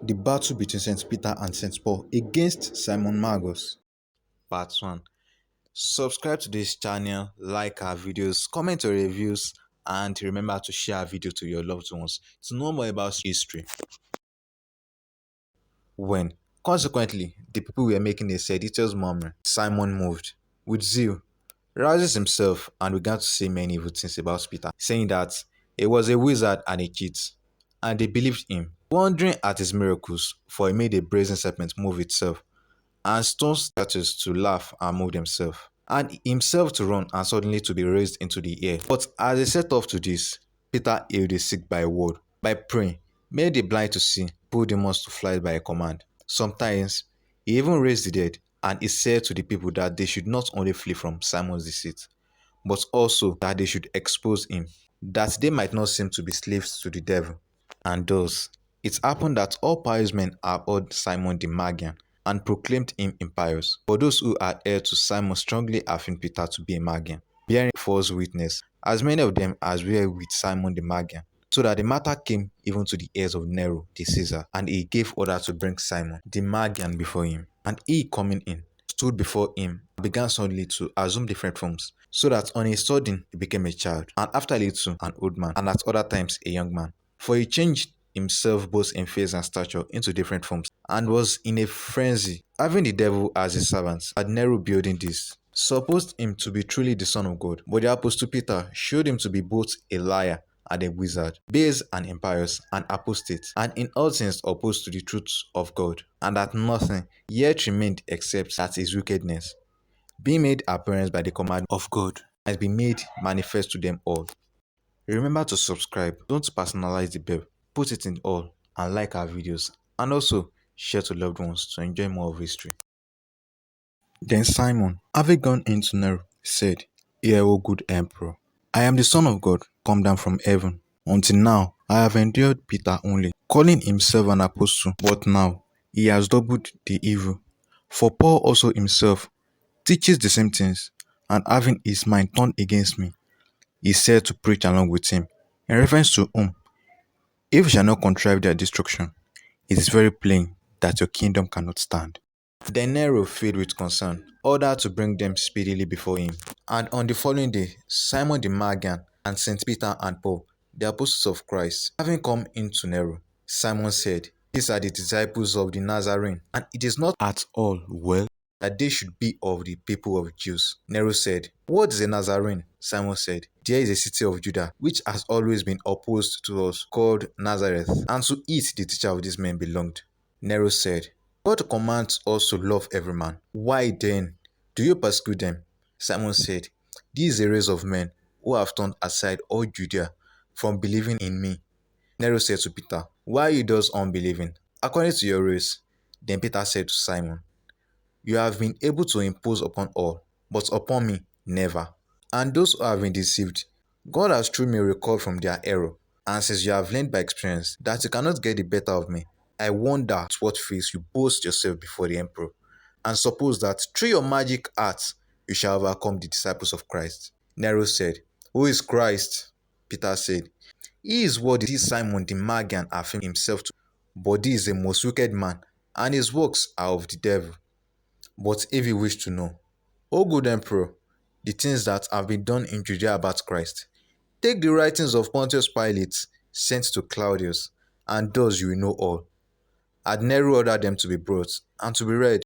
The battle between St. Peter and St. Paul against Simon Magus. Part 1. Subscribe to this channel, like our videos, comment your reviews, and remember to share our video to your loved ones to know more about history. When, consequently, the people were making a seditious murmur, Simon moved, with zeal, rouses himself and began to say many evil things about Peter, saying that he was a wizard and a cheat, and they believed him, wondering at his miracles, for he made a brazen serpent move itself, and stone statues to laugh and move themselves, and himself to run and suddenly to be raised into the air. But as they set off to this, Peter healed the sick by a word, by praying, made the blind to see, put demons to fly by a command. Sometimes he even raised the dead, and he said to the people that they should not only flee from Simon's deceit, but also that they should expose him, that they might not seem to be slaves to the devil. And thus, it happened that all pious men abhorred Simon the Magian and proclaimed him impious. For those who adhered to Simon strongly affirmed Peter to be a Magian, bearing false witness, as many of them as were with Simon the Magian, so that the matter came even to the ears of Nero the Caesar, and he gave order to bring Simon the Magian before him. And he, coming in, stood before him and began suddenly to assume different forms, so that on a sudden he became a child, and after a little an old man, and at other times a young man. For he changed himself both in face and stature into different forms, and was in a frenzy, having the devil as his servant. And Nero, building this, supposed him to be truly the Son of God, but the Apostle Peter showed him to be both a liar and a wizard, base and impious, and apostate, and in all things opposed to the truth of God, and that nothing yet remained except that his wickedness, being made apparent by the command of God, has been made manifest to them all. Remember to subscribe, don't personalize the bell, put it in all, and like our videos, and also share to loved ones to enjoy more of history. Then Simon, having gone into Nero, said, Hear, O good emperor, I am the Son of God, come down from heaven. Until now, I have endured Peter only, calling himself an apostle, but now he has doubled the evil. For Paul also himself teaches the same things, and having his mind turned against me, he said to preach along with him, in reference to whom, if we shall not contrive their destruction, it is very plain that your kingdom cannot stand. Then Nero, filled with concern, ordered to bring them speedily before him. And on the following day, Simon the Magian and St. Peter and Paul, the apostles of Christ, having come into Nero, Simon said, These are the disciples of the Nazarene, and it is not at all well that they should be of the people of Jews. Nero said, What is a Nazarene? Simon said, There is a city of Judah, which has always been opposed to us, called Nazareth, and to it the teacher of these men belonged. Nero said, God commands us to love every man. Why then do you persecute them? Simon said, This is a race of men who have turned aside all Judea from believing in me. Nero said to Peter, Why are you thus unbelieving, according to your race? Then Peter said to Simon, You have been able to impose upon all, but upon me, never. And those who have been deceived, God has through me recalled from their error. And since you have learned by experience that you cannot get the better of me, I wonder at what face you boast yourself before the emperor, and suppose that through your magic arts you shall overcome the disciples of Christ. Nero said, Who is Christ? Peter said, He is what this Simon the Magian affirmed himself to, but he is a most wicked man, and his works are of the devil. But if you wish to know, O good emperor, the things that have been done in Judea about Christ, take the writings of Pontius Pilate sent to Claudius, and thus you will know all. And Nero ordered them to be brought and to be read.